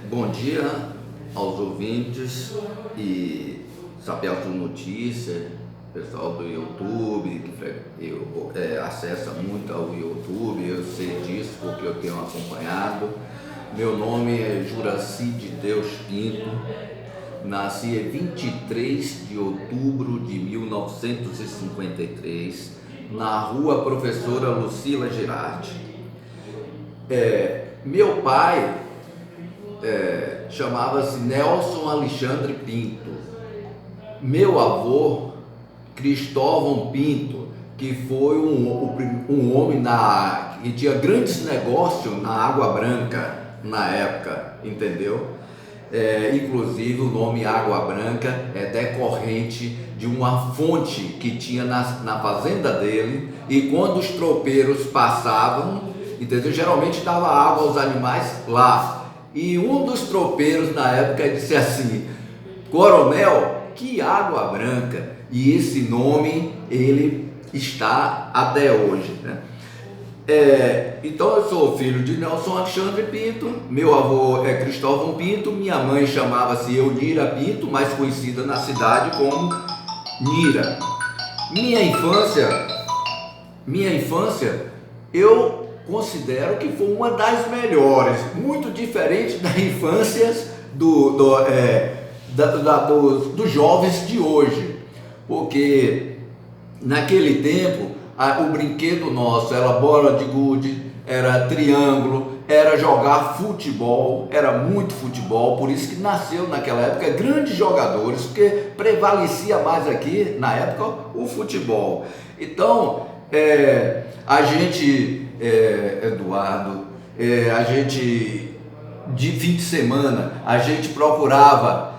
Bom dia aos ouvintes e Chapéu de Notícia, pessoal do YouTube, que acessa muito ao YouTube, eu sei disso porque eu tenho acompanhado. Meu nome é Juraci de Deus Pinto, nasci em 23 de outubro de 1953, na rua Professora Lucila Girardi. Meu pai chamava-se Nelson Alexandre Pinto. Meu avô, Cristóvão Pinto, que foi um homem que tinha grandes negócios na Água Branca na época, entendeu? Inclusive o nome Água Branca é decorrente de uma fonte que tinha na fazenda dele, e quando os tropeiros passavam, entendeu? Geralmente dava água aos animais lá. E um dos tropeiros na época disse assim: Coronel, que Água Branca! E esse nome ele está até hoje, né? Então eu sou filho de Nelson Alexandre Pinto, meu avô é Cristóvão Pinto, minha mãe chamava-se Eunira Pinto, mais conhecida na cidade como Nira. Minha infância, eu considero que foi uma das melhores, muito diferente das infâncias dos jovens de hoje, porque naquele tempo o brinquedo nosso era bola de gude, era triângulo, era jogar futebol, era muito futebol, por isso que nasceu naquela época grandes jogadores, porque prevalecia mais aqui na época o futebol. Então a gente, Eduardo, a gente de fim de semana a gente procurava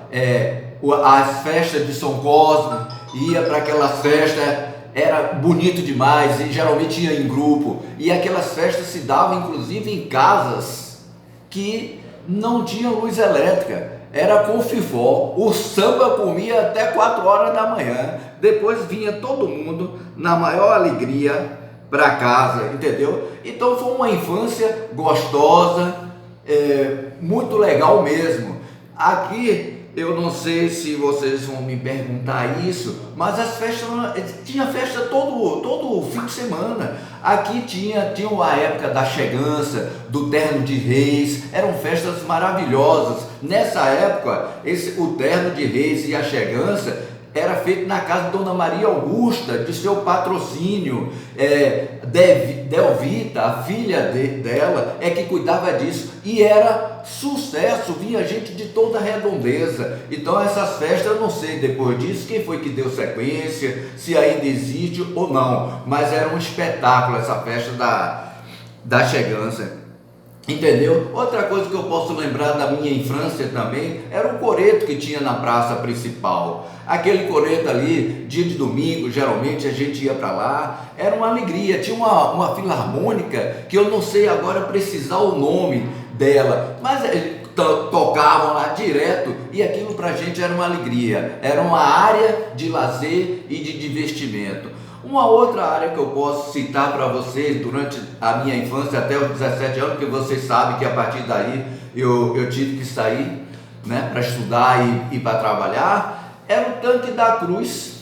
as festas de São Cosme, ia para aquelas festas, era bonito demais e geralmente ia em grupo, e aquelas festas se davam inclusive em casas que não tinha luz elétrica, era com fifó, o samba comia até 4 horas da manhã, depois vinha todo mundo na maior alegria para casa, entendeu? Então foi uma infância gostosa, muito legal mesmo. Aqui eu não sei se vocês vão me perguntar isso, mas as festas, tinha festa todo fim de semana. Aqui tinha a época da chegança, do terno de reis, eram festas maravilhosas. Nessa época, o terno de reis e a chegança era feito na casa de Dona Maria Augusta, de seu patrocínio. Delvita, a filha dela, que cuidava disso, e era sucesso, vinha gente de toda a redondeza. Então essas festas, eu não sei depois disso quem foi que deu sequência, se ainda existe ou não, mas era um espetáculo essa festa da chegança. Entendeu? Outra coisa que eu posso lembrar da minha infância também era o coreto que tinha na praça principal. Aquele coreto ali, dia de domingo, geralmente a gente ia para lá, era uma alegria. Tinha uma filarmônica que eu não sei agora precisar o nome dela, mas tocavam lá direto, e aquilo para a gente era uma alegria, era uma área de lazer e de divertimento. Uma outra área que eu posso citar para vocês durante a minha infância, até os 17 anos, porque vocês sabem que a partir daí eu tive que sair, né, para estudar e para trabalhar, era o Tanque da Cruz.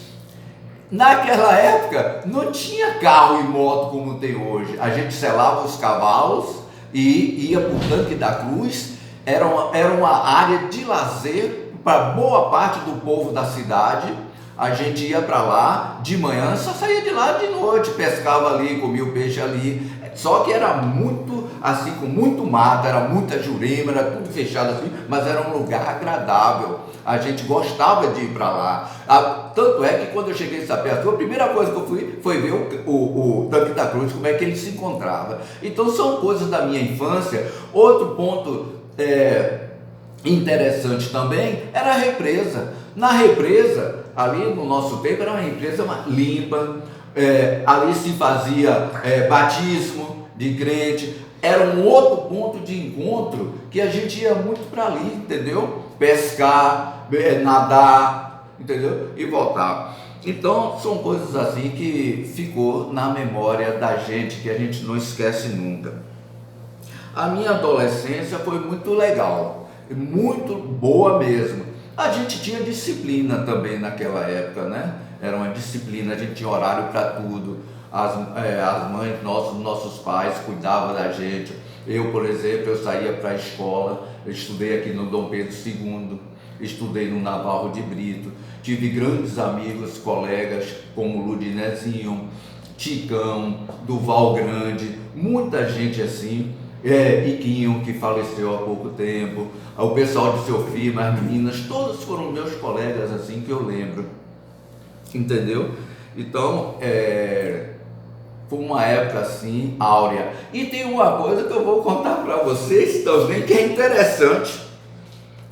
Naquela época não tinha carro e moto como tem hoje, a gente selava os cavalos e ia para o Tanque da Cruz. Era uma área de lazer para boa parte do povo da cidade. A gente ia para lá de manhã, só saía de lá de noite, pescava ali, comia o peixe ali. Só que era muito assim, com muito mato, era muita jurema, era tudo fechado assim, mas era um lugar agradável. A gente gostava de ir para lá. Tanto é que quando eu cheguei em Sapé-Açu, a primeira coisa que eu fui foi ver o Tanque da Cruz, como é que ele se encontrava. Então são coisas da minha infância. Outro ponto interessante também era a represa. Na represa, ali no nosso tempo, era uma represa limpa, ali se fazia batismo de crente, era um outro ponto de encontro que a gente ia muito para ali, entendeu? Pescar, nadar, entendeu? E voltar. Então são coisas assim que ficou na memória da gente, que a gente não esquece nunca. A minha adolescência foi muito legal, muito boa mesmo. A gente tinha disciplina também naquela época, né? Era uma disciplina, a gente tinha horário para tudo. As mães, nossos pais cuidavam da gente. Eu, por exemplo, eu saía para a escola, eu estudei aqui no Dom Pedro II, estudei no Navarro de Brito, tive grandes amigos, colegas como Ludinezinho, Ticão, Duval Grande, muita gente assim, Iquinho, que faleceu há pouco tempo, o pessoal de seu filho, as meninas, todos foram meus colegas assim que eu lembro, entendeu? Então, foi uma época assim, áurea. E tem uma coisa que eu vou contar para vocês também, que é interessante,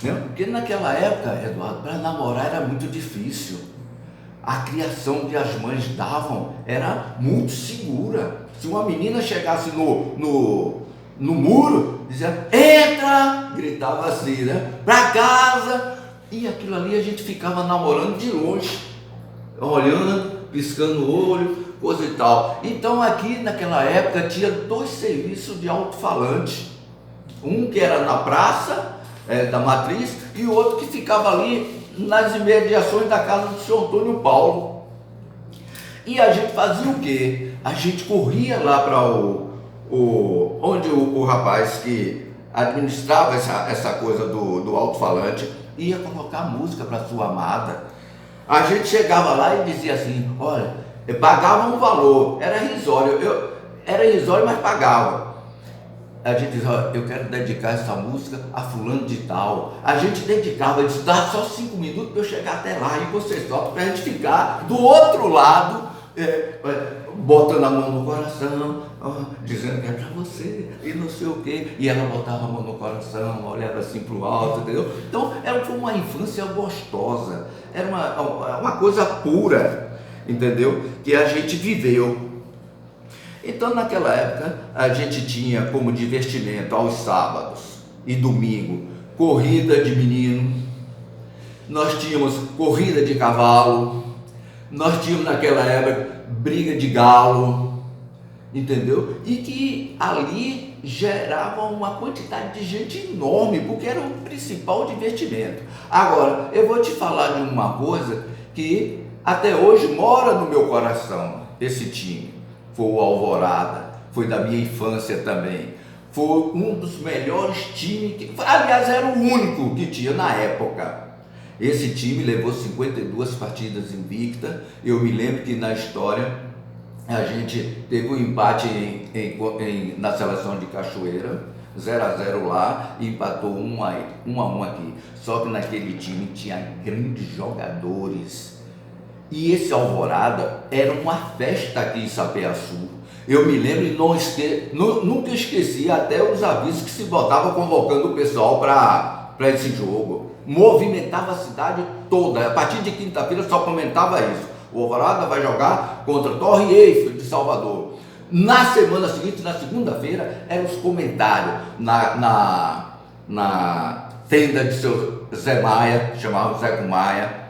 né? Porque naquela época, Eduardo, para namorar era muito difícil. A criação que as mães davam era muito segura. Se uma menina chegasse no muro, dizia, entra, gritava assim, né? Para casa. E aquilo ali a gente ficava namorando de longe, olhando, piscando o olho, coisa e tal. Então aqui naquela época tinha 2 serviços de alto-falante. Um que era na praça da Matriz e o outro que ficava ali nas imediações da casa do senhor Antônio Paulo. E a gente fazia o quê? A gente corria lá para onde o rapaz que administrava essa coisa do alto-falante ia colocar música para sua amada. A gente chegava lá e dizia assim, olha, pagava um valor, era irrisório, era irrisório, mas pagava. A gente dizia, olha, eu quero dedicar essa música a fulano de tal. A gente dedicava, disse, dá só 5 minutos para eu chegar até lá e você solta, para a gente ficar do outro lado, botando a mão no coração, dizendo que é para você, e não sei o quê. E ela botava a mão no coração, olhava assim para o alto, entendeu? Então, foi uma infância gostosa, era uma coisa pura, entendeu? Que a gente viveu. Então, naquela época, a gente tinha como divertimento aos sábados e domingo, corrida de menino, nós tínhamos corrida de cavalo, nós tínhamos naquela época briga de galo, entendeu? E que ali gerava uma quantidade de gente enorme, porque era o principal divertimento. Agora, eu vou te falar de uma coisa que até hoje mora no meu coração, esse time. Foi o Alvorada, foi da minha infância também. Foi um dos melhores times, aliás, era o único que tinha na época. Esse time levou 52 partidas invicta. Eu me lembro que na história a gente teve um empate na seleção de Cachoeira, 0-0 lá, e empatou 1-1 aqui. Só que naquele time tinha grandes jogadores. E esse Alvorada era uma festa aqui em Sapé-Açu. Eu me lembro e nunca esqueci até os avisos que se botavam convocando o pessoal para esse jogo. Movimentava a cidade toda. A partir de quinta-feira só comentava isso. O Alvorada vai jogar contra Torre Eiffel de Salvador. Na semana seguinte, na segunda-feira, eram os comentários na tenda de seu Zé Maia, chamava Zé com Maia,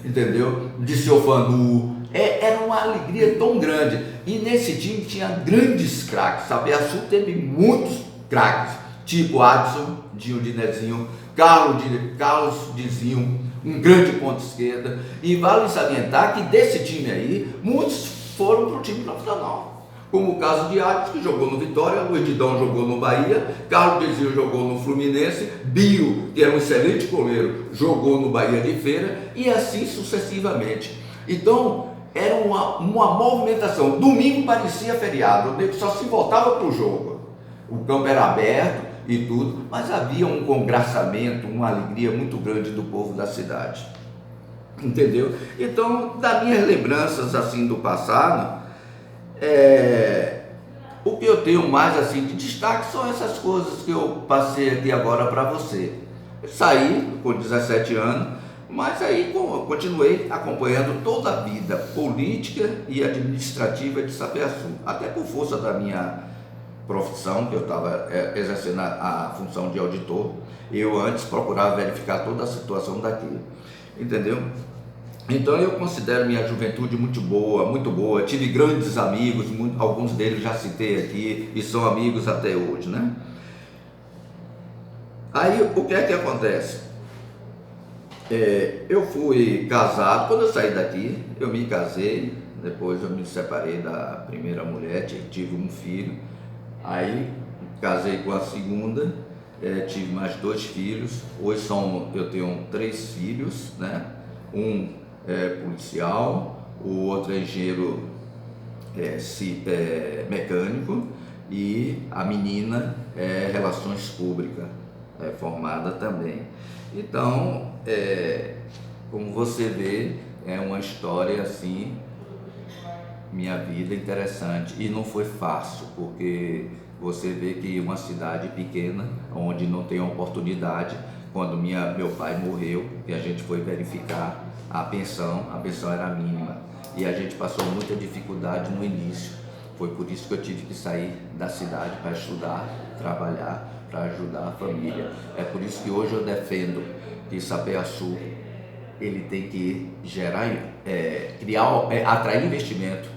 entendeu? De seu Fanu. Era uma alegria tão grande. E nesse time tinha grandes craques. Sapé-Açu teve muitos craques, tipo Adson, Dinho de Nezinho, Carlos Dizinho, um grande ponto esquerda. E vale salientar que desse time aí, muitos foram para o time profissional. Como o caso de Adson, que jogou no Vitória, o Edidão jogou no Bahia, Carlos Dizinho jogou no Fluminense, Bio, que era um excelente goleiro, jogou no Bahia de Feira, e assim sucessivamente. Então, era uma movimentação. Domingo parecia feriado, o nego só se voltava para o jogo. O campo era aberto e tudo, mas havia um congraçamento, uma alegria muito grande do povo da cidade. Entendeu? Então, das minhas lembranças assim do passado, o que eu tenho mais assim de destaque são essas coisas que eu passei aqui agora para você. Eu saí com 17 anos, mas aí continuei acompanhando toda a vida política e administrativa de Sapé-Açu, até por força da minha profissão, que eu estava exercendo a função de auditor. Eu antes procurava verificar toda a situação daqui, entendeu? Então eu considero minha juventude muito boa, tive grandes amigos, alguns deles já citei aqui e são amigos até hoje, né? Aí o que é que acontece? Eu fui casado, quando eu saí daqui, eu me casei, depois eu me separei da primeira mulher, tive um filho, aí casei com a segunda, tive mais 2 filhos, hoje eu tenho 3 filhos, né? Um é policial, o outro é engenheiro mecânico e a menina é relações públicas, formada também. Então, como você vê, é uma história assim, minha vida interessante, e não foi fácil, porque você vê que uma cidade pequena, onde não tem oportunidade, quando meu pai morreu e a gente foi verificar a pensão era mínima e a gente passou muita dificuldade no início. Foi por isso que eu tive que sair da cidade para estudar, trabalhar, para ajudar a família. É por isso que hoje eu defendo que Sapé-Açu ele tem que gerar, atrair investimento,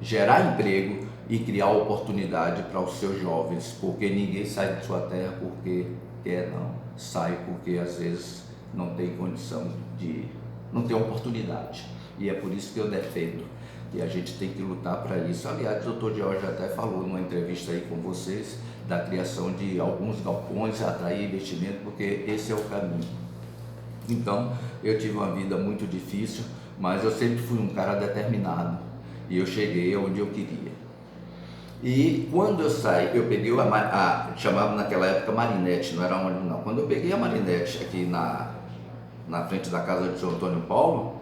gerar emprego e criar oportunidade para os seus jovens, porque ninguém sai de sua terra porque quer, não. Sai porque às vezes não tem condição não tem oportunidade. E é por isso que eu defendo que a gente tem que lutar para isso. Aliás, o Dr. Jorge até falou numa entrevista aí com vocês da criação de alguns galpões, atrair investimento, porque esse é o caminho. Então, eu tive uma vida muito difícil, mas eu sempre fui um cara determinado e eu cheguei onde eu queria. E quando eu saí, eu peguei chamava naquela época Marinette, não era ônibus não. Quando eu peguei a Marinette aqui na frente da casa de São Antônio Paulo,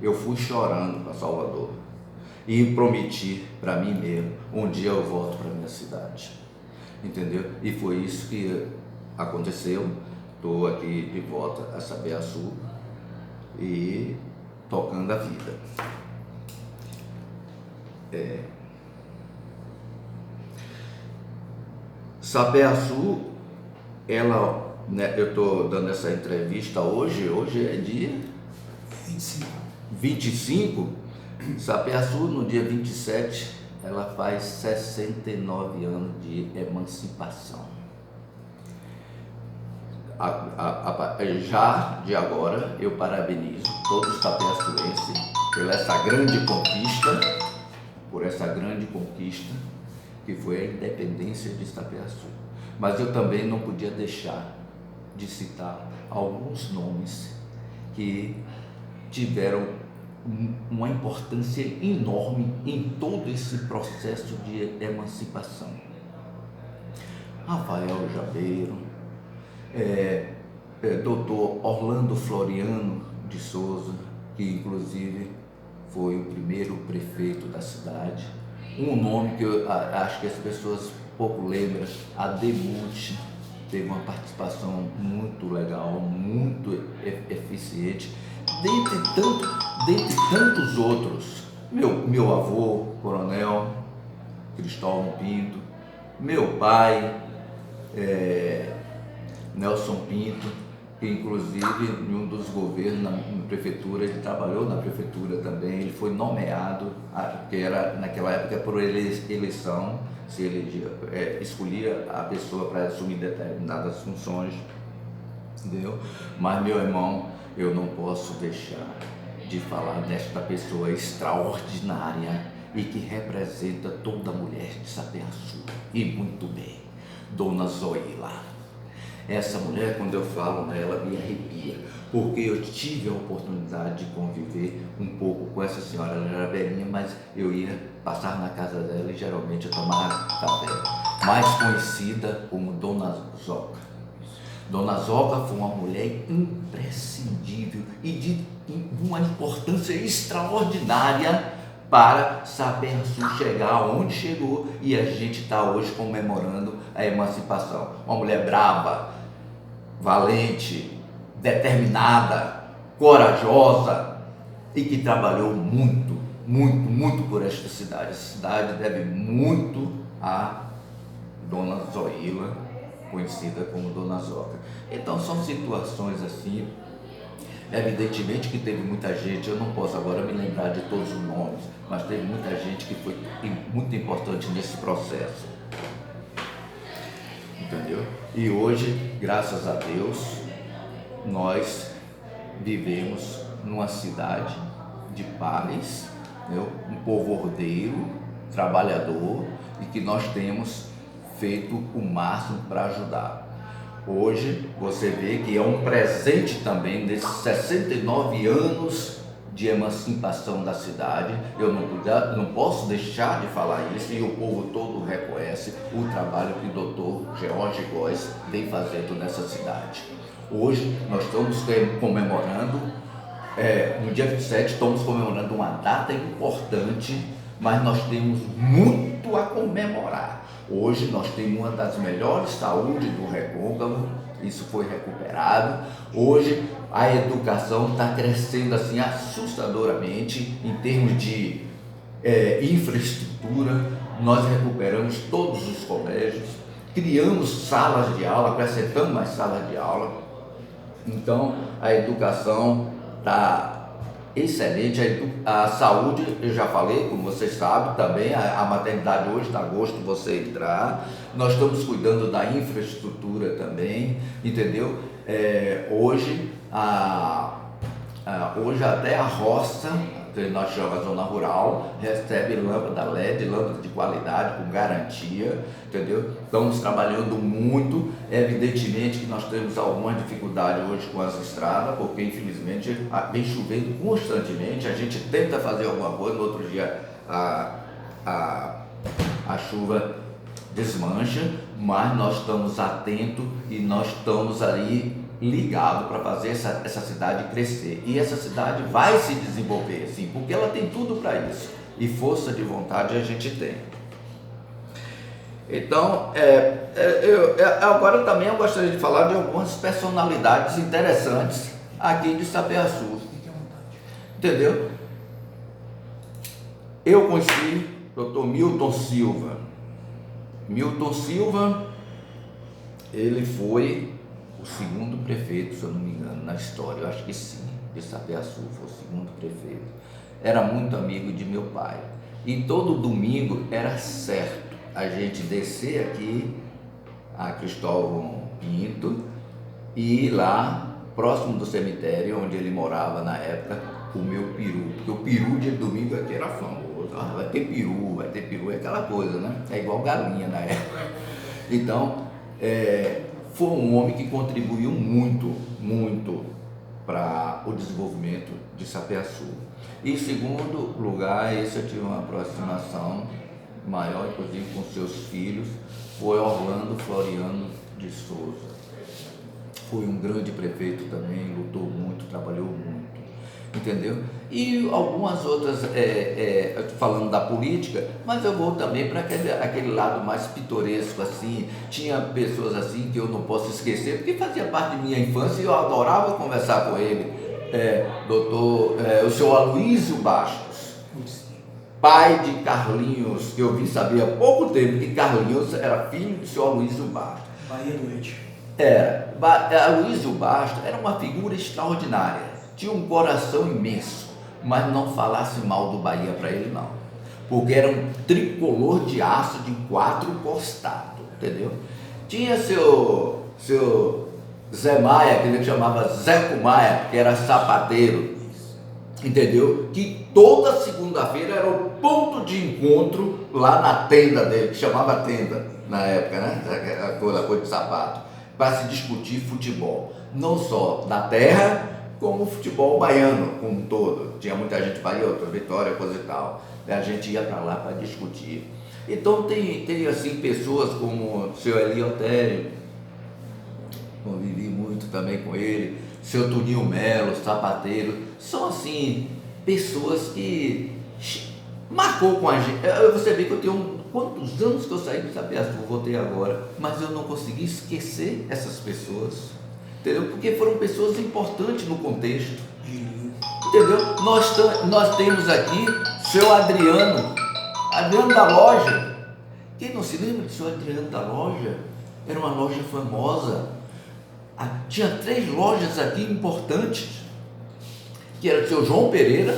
eu fui chorando para Salvador e prometi para mim mesmo, um dia eu volto para minha cidade, entendeu? E foi isso que aconteceu. Estou aqui de volta a Sapé-Açu e tocando a vida. Sapé-Açu, eu estou dando essa entrevista hoje é dia 25. Sapé-Açu, no dia 27, ela faz 69 anos de emancipação. Já de agora, eu parabenizo todos os sapé-açuenses por essa grande conquista que foi a independência de Sapé-Açu. Mas eu também não podia deixar de citar alguns nomes que tiveram uma importância enorme em todo esse processo de emancipação. Rafael Jabeiro, Dr. Orlando Floriano de Souza, que inclusive foi o primeiro prefeito da cidade. Um nome que eu acho que as pessoas pouco lembram, Ademuth, teve uma participação muito legal, muito eficiente, dentre tantos outros. Meu avô, Coronel Cristóvão Pinto, meu pai, Nelson Pinto, que inclusive em um dos governos na prefeitura, ele trabalhou na prefeitura também, ele foi nomeado, que era naquela época por eleição, se elegia, escolhia a pessoa para assumir determinadas funções, entendeu? Mas meu irmão, eu não posso deixar de falar desta pessoa extraordinária e que representa toda mulher de Sapé-Açu, e muito bem, Dona Zoila. Essa mulher, quando eu falo nela, me arrepia, porque eu tive a oportunidade de conviver um pouco com essa senhora. Ela era velhinha, mas eu ia passar na casa dela e geralmente eu tomava café. Mais conhecida como Dona Zoca. Dona Zoca foi uma mulher imprescindível e de uma importância extraordinária para Sapé-Açu chegar onde chegou, e a gente está hoje comemorando a emancipação. Uma mulher brava, valente, determinada, corajosa e que trabalhou muito, muito, muito por esta cidade. Essa cidade deve muito a Dona Zoila, conhecida como Dona Zoca. Então são situações assim. Evidentemente que teve muita gente, eu não posso agora me lembrar de todos os nomes, mas teve muita gente que foi muito importante nesse processo, entendeu? E hoje, graças a Deus, nós vivemos numa cidade de paz, entendeu? Um povo ordeiro, trabalhador, e que nós temos feito o máximo para ajudar. Hoje você vê que é um presente também desses 69 anos de emancipação da cidade. Eu não posso deixar de falar isso, e o povo todo reconhece o trabalho que o Dr. George Góes vem fazendo nessa cidade. Hoje nós estamos comemorando, no dia 27, estamos comemorando uma data importante, mas nós temos muito a comemorar. Hoje nós temos uma das melhores saúdes do Recôncavo, isso foi recuperado. Hoje a educação está crescendo assim assustadoramente em termos de infraestrutura. Nós recuperamos todos os colégios, criamos salas de aula, acrescentamos mais salas de aula. Então a educação está excelente, a saúde, eu já falei, como vocês sabem também, a maternidade hoje está a gosto de você entrar. Nós estamos cuidando da infraestrutura também, entendeu? Hoje até a roça, que nós chamamos de zona rural, recebe lâmpada LED, lâmpada de qualidade, com garantia, entendeu? Estamos trabalhando muito. Evidentemente que nós temos alguma dificuldade hoje com as estradas, porque infelizmente vem chovendo constantemente. A gente tenta fazer alguma coisa, no outro dia a chuva desmancha, mas nós estamos atentos e nós estamos aí ligado para fazer essa cidade crescer. E essa cidade vai se desenvolver, sim, porque ela tem tudo para isso, e força de vontade a gente tem. Então, agora também eu gostaria de falar de algumas personalidades interessantes aqui de Sapeaçu, entendeu? Eu conheci o Dr. Milton Silva. Milton Silva, ele foi o segundo prefeito, se eu não me engano, na história, eu acho que sim, de Sapeaçu, foi o segundo prefeito. Era muito amigo de meu pai, e todo domingo era certo a gente descer aqui a Cristóvão Pinto e ir lá, próximo do cemitério onde ele morava na época, comer o peru, porque o peru de domingo aqui era famoso. Vai ter peru, é aquela coisa, né? É igual galinha na época. Então, foi um homem que contribuiu muito para o desenvolvimento de Sapeaçu. E em segundo lugar, esse eu tive uma aproximação maior, inclusive com seus filhos, foi Orlando Floriano de Souza. Foi um grande prefeito também, lutou muito, trabalhou muito, entendeu? E algumas outras, falando da política, mas eu vou também para aquele lado mais pitoresco, assim. Tinha pessoas assim que eu não posso esquecer, porque fazia parte da minha infância e eu adorava conversar com ele. O senhor Aloysio Bastos, pai de Carlinhos, que eu vim saber há pouco tempo que Carlinhos era filho do senhor Aloysio Bastos. Bahia Doente. Aloysio Bastos era uma figura extraordinária, tinha um coração imenso, mas não falasse mal do Bahia para ele não, porque era um tricolor de aço de 4 costados, entendeu? Tinha seu Zé Maia, que ele chamava Zeco Maia, que era sapateiro, entendeu? Que toda segunda-feira era o ponto de encontro lá na tenda dele, que chamava tenda na época, né? A coisa de sapato, para se discutir futebol, não só da terra, como o futebol baiano como um todo. Tinha muita gente Bahia, outra Vitória, coisa e tal. A gente ia para lá para discutir. Então tem assim pessoas como o seu Eliotério, convivi muito também com ele, seu Toninho Melo, sapateiro, são assim pessoas que marcou com a gente. Você vê que eu tenho quantos anos que eu saí de Sapeaçu, voltei agora, mas eu não consegui esquecer essas pessoas, entendeu? Porque foram pessoas importantes no contexto, entendeu? Nós temos aqui seu Adriano da Loja. Quem não se lembra de seu Adriano da Loja? Era uma loja famosa. Tinha 3 lojas aqui importantes, que era o seu João Pereira,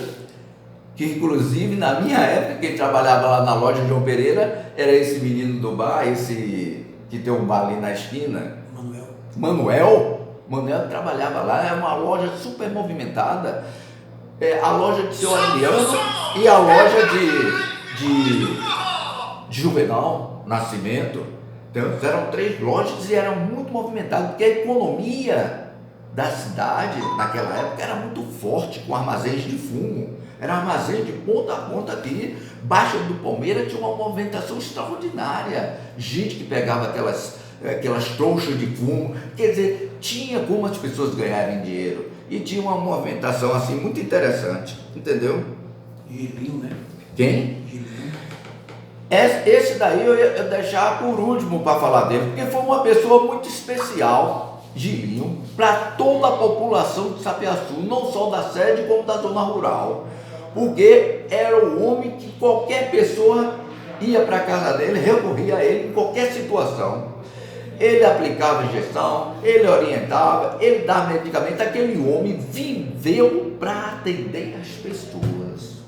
que inclusive na minha época, quem trabalhava lá na loja João Pereira era esse menino do bar, esse que tem um bar ali na esquina, Manuel trabalhava lá, era uma loja super movimentada, a loja de seu Adriano e a loja de Juvenal Nascimento. Então, eram 3 lojas e eram muito movimentadas, porque a economia da cidade naquela época era muito forte, com armazéns de fumo. Era armazém de ponta a ponta aqui. Baixa do Palmeiras tinha uma movimentação extraordinária. Gente que pegava aquelas trouxas de fumo. Quer dizer, tinha como as pessoas ganharem dinheiro. E tinha uma movimentação assim muito interessante. Entendeu? Gilinho, né? Quem? Gilinho. Esse daí eu ia deixar por último para falar dele, porque foi uma pessoa muito especial, Gilinho, para toda a população de Sapiaçu, não só da sede como da zona rural, porque era o homem que qualquer pessoa ia para a casa dele, recorria a ele em qualquer situação. Ele aplicava injeção, ele orientava, ele dava medicamento. Aquele homem viveu para atender as pessoas.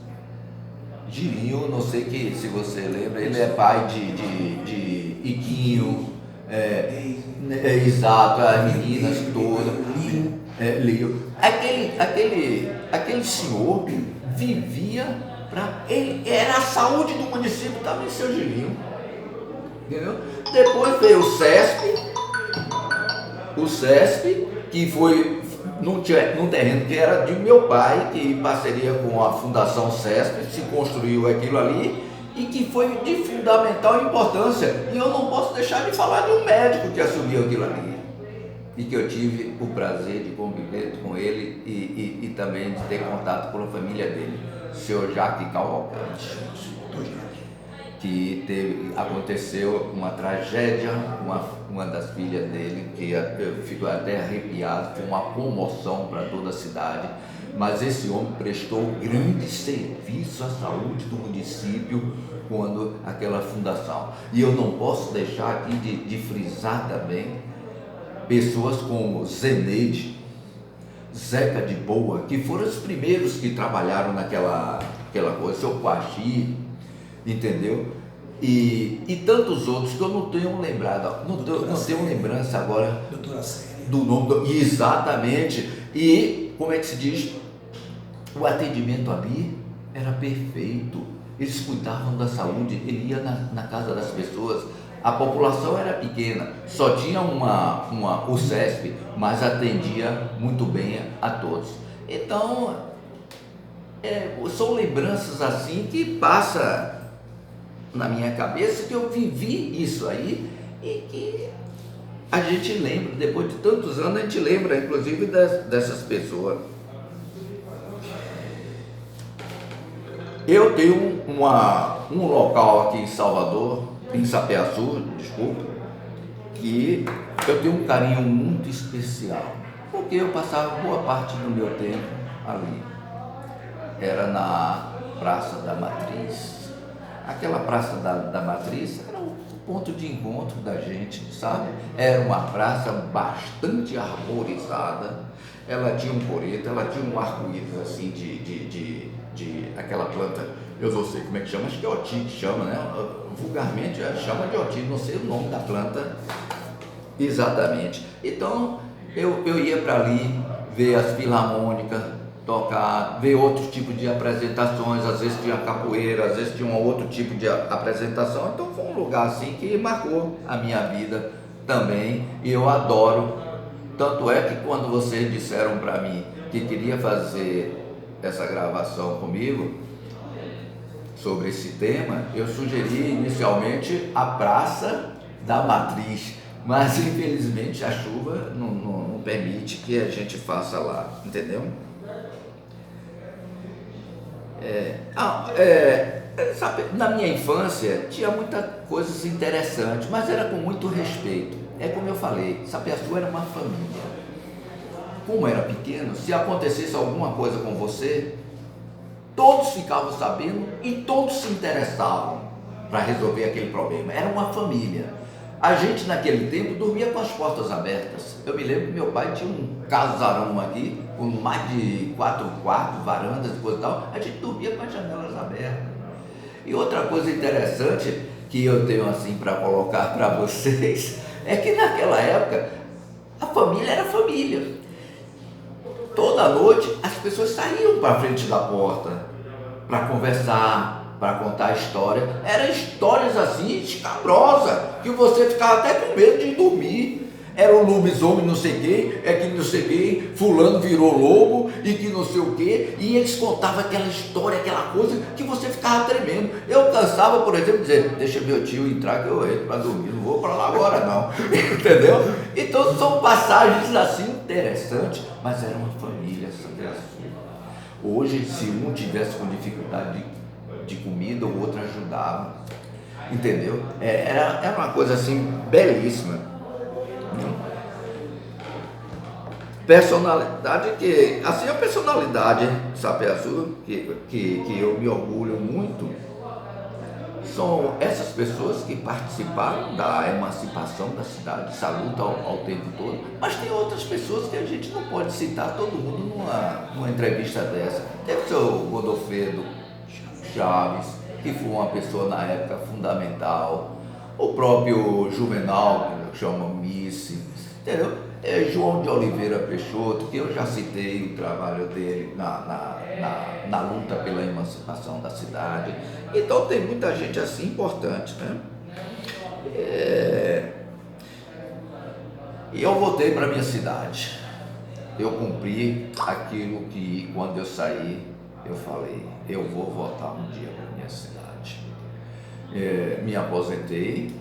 Gilinho, não sei se você lembra, ele é pai de Iquinho, exato, as meninas todas, Lio. Aquele senhor vivia para ele, era a saúde do município também, seu Gilinho, entendeu? Depois veio o CESP, que foi num terreno que era de meu pai, que em parceria com a Fundação CESP se construiu aquilo ali e que foi de fundamental importância. E eu não posso deixar de falar de um médico que assumiu aquilo ali e que eu tive o prazer de conviver com ele e também de ter contato com a família dele, o senhor Jaque Cavalcante, que aconteceu uma tragédia, uma das filhas dele, que eu fico até arrepiado, foi uma comoção para toda a cidade, mas esse homem prestou grande serviço à saúde do município quando aquela fundação. E eu não posso deixar aqui de frisar também pessoas como Zeneide, Zeca de Boa, que foram os primeiros que trabalharam naquela coisa, seu Quaxi, entendeu? E tantos outros que eu não tenho lembrado, não tenho lembrança agora do nome, exatamente. E como é que se diz? O atendimento ali era perfeito, eles cuidavam da saúde, ele ia na casa das pessoas. A população era pequena, só tinha o CESP, mas atendia muito bem a todos. Então, são lembranças assim que passa na minha cabeça, que eu vivi isso aí e que a gente lembra, depois de tantos anos, a gente lembra inclusive dessas pessoas. Eu tenho um local aqui em Salvador, em Sapiaçu, desculpa, que eu tenho um carinho muito especial, porque eu passava boa parte do meu tempo ali. Era na Praça da Matriz. Aquela Praça da Matriz era o ponto de encontro da gente, sabe? Era uma praça bastante arborizada, ela tinha um coreto, ela tinha um arco-íris assim de aquela planta, eu não sei como é que chama, acho que é oti que chama, né? Vulgarmente chama de oti, não sei o nome da planta exatamente. Então eu ia para ali ver as filarmônicas tocar, ver outros tipos de apresentações, às vezes tinha capoeira, às vezes tinha um outro tipo de apresentação. Então foi um lugar assim que marcou a minha vida também, e eu adoro. Tanto é que quando vocês disseram para mim que queria fazer essa gravação comigo sobre esse tema, eu sugeri inicialmente a Praça da Matriz, mas infelizmente a chuva não permite que a gente faça lá, entendeu? Sabe, na minha infância tinha muitas coisas interessantes, mas era com muito respeito. É como eu falei, Sapiaçu era uma família. Como era pequeno, se acontecesse alguma coisa com você, todos ficavam sabendo e todos se interessavam para resolver aquele problema. Era uma família. A gente naquele tempo dormia com as portas abertas. Eu me lembro que meu pai tinha um casarão aqui, com mais de 4 quartos, varandas e coisa e tal. A gente dormia com as janelas abertas. E outra coisa interessante que eu tenho assim para colocar para vocês, é que naquela época A família era família. Toda noite as pessoas saíam para frente da porta para conversar, para contar história. Eram histórias assim escabrosas, que você ficava até com medo de dormir. Era um lobisomem não sei quem, é que não sei quem, fulano virou lobo e que não sei o quê, e eles contavam aquela história, aquela coisa que você ficava tremendo. Eu cansava, por exemplo, de dizer, deixa meu tio entrar que eu entro para dormir, não vou para lá agora não, entendeu? Então são passagens assim interessantes, mas era uma família, sabe assim. Hoje, se um tivesse com dificuldade de comida, o outro ajudava, entendeu? Era uma coisa assim belíssima. Personalidade que, assim, a personalidade Sapé-Azul, que eu me orgulho muito, são essas pessoas que participaram da emancipação da cidade, essa luta ao tempo todo, mas tem outras pessoas que a gente não pode citar todo mundo numa entrevista dessa. Teve o seu Godofredo Chaves, que foi uma pessoa na época fundamental, o próprio Juvenal, que chama Mice, entendeu? João de Oliveira Peixoto, que eu já citei o trabalho dele na luta pela emancipação da cidade. Então tem muita gente assim importante, né? E eu voltei para minha cidade. Eu cumpri aquilo que quando eu saí, eu falei, eu vou voltar um dia para minha cidade. Me aposentei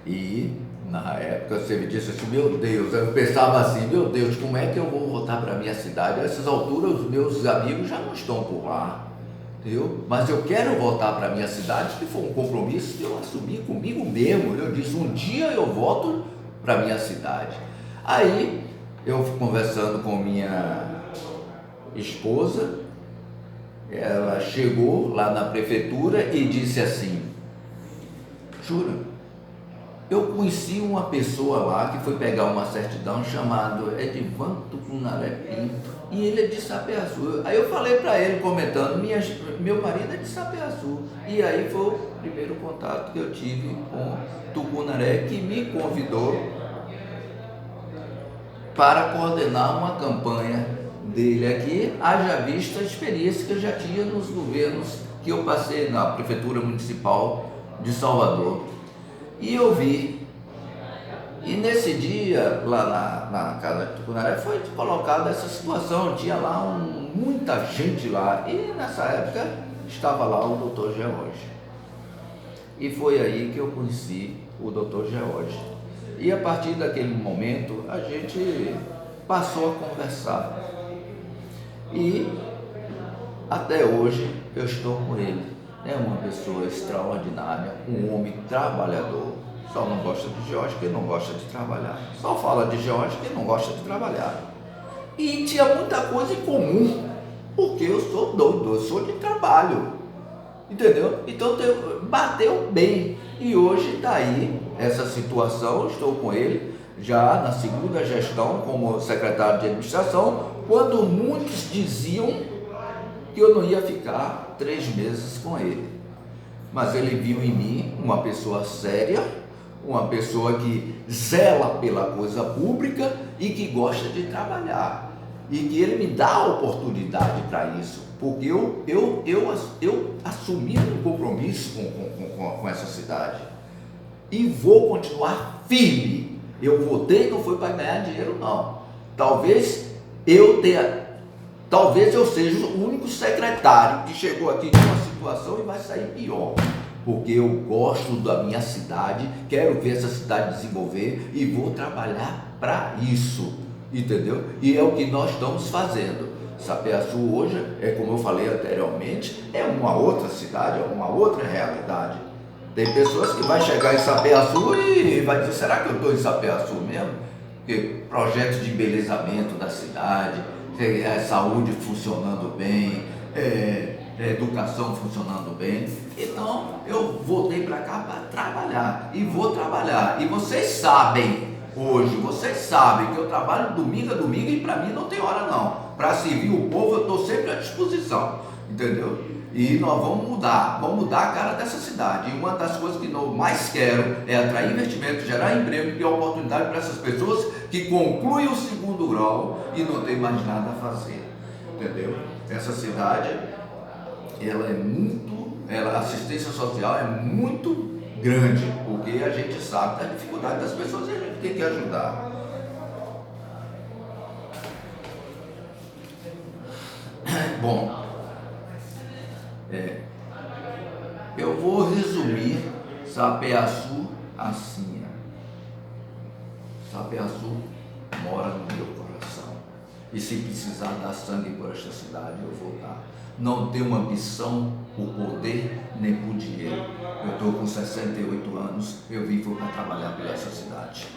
e na época você me disse assim, meu Deus, eu pensava assim, meu Deus, como é que eu vou voltar para a minha cidade? A essas alturas os meus amigos já não estão por lá, entendeu? Mas eu quero voltar para a minha cidade, que foi um compromisso que eu assumi comigo mesmo. Eu disse, um dia eu volto para a minha cidade. Aí eu fui conversando com minha esposa, ela chegou lá na prefeitura e disse assim, jura? Eu conheci uma pessoa lá que foi pegar uma certidão chamado Edvan Tucunaré Pinto, e ele é de Sapé-Azul. Aí eu falei para ele, comentando, meu marido é de Sapé-Azul. E aí foi o primeiro contato que eu tive com Tucunaré, que me convidou para coordenar uma campanha dele aqui, haja vista a experiência que eu já tinha nos governos que eu passei na Prefeitura Municipal de Salvador. E eu vi, e nesse dia, lá na casa de Tucunaré, foi colocada essa situação, tinha lá muita gente lá, e nessa época estava lá o doutor George. E foi aí que eu conheci o doutor George. E a partir daquele momento, a gente passou a conversar. E até hoje eu estou com ele. É uma pessoa extraordinária, um homem trabalhador. Só não gosta de George quem não gosta de trabalhar. Só fala de George quem não gosta de trabalhar. E tinha muita coisa em comum, porque eu sou doido, eu sou de trabalho. Entendeu? Então bateu bem. E hoje está aí essa situação, eu estou com ele já na segunda gestão como secretário de administração, quando muitos diziam que eu não ia ficar 3 meses com ele. Mas ele viu em mim uma pessoa séria, uma pessoa que zela pela coisa pública e que gosta de trabalhar. E que ele me dá a oportunidade para isso, porque eu assumi um compromisso com essa cidade. E vou continuar firme. Eu votei, não foi para ganhar dinheiro não. Talvez eu seja o único secretário que chegou aqui numa situação e vai sair pior, porque eu gosto da minha cidade, quero ver essa cidade desenvolver e vou trabalhar para isso, entendeu? E é o que nós estamos fazendo. Sapé-Azul hoje, como eu falei anteriormente, é uma outra cidade, é uma outra realidade. Tem pessoas que vão chegar em Sapé-Azul e vai dizer, será que eu estou em Sapé-Azul mesmo? Porque projetos de embelezamento da cidade, saúde funcionando bem, educação funcionando bem. Então eu voltei para cá para trabalhar e vou trabalhar. E vocês sabem hoje, que eu trabalho domingo a domingo e para mim não tem hora não. Para servir o povo eu estou sempre à disposição, entendeu? E nós vamos mudar a cara dessa cidade. E uma das coisas que eu mais quero é atrair investimento, gerar emprego e oportunidade para essas pessoas que concluem o segundo grau e não tem mais nada a fazer. Entendeu? Essa cidade, a assistência social é muito grande, porque a gente sabe da dificuldade das pessoas e a gente tem que ajudar. Bom, eu vou resumir Sapeaçu assim. Sapeaçu mora no meu coração. E se precisar dar sangue por esta cidade, eu vou dar. Não tenho uma ambição por poder nem por dinheiro. Eu estou com 68 anos, eu vim para trabalhar por essa cidade.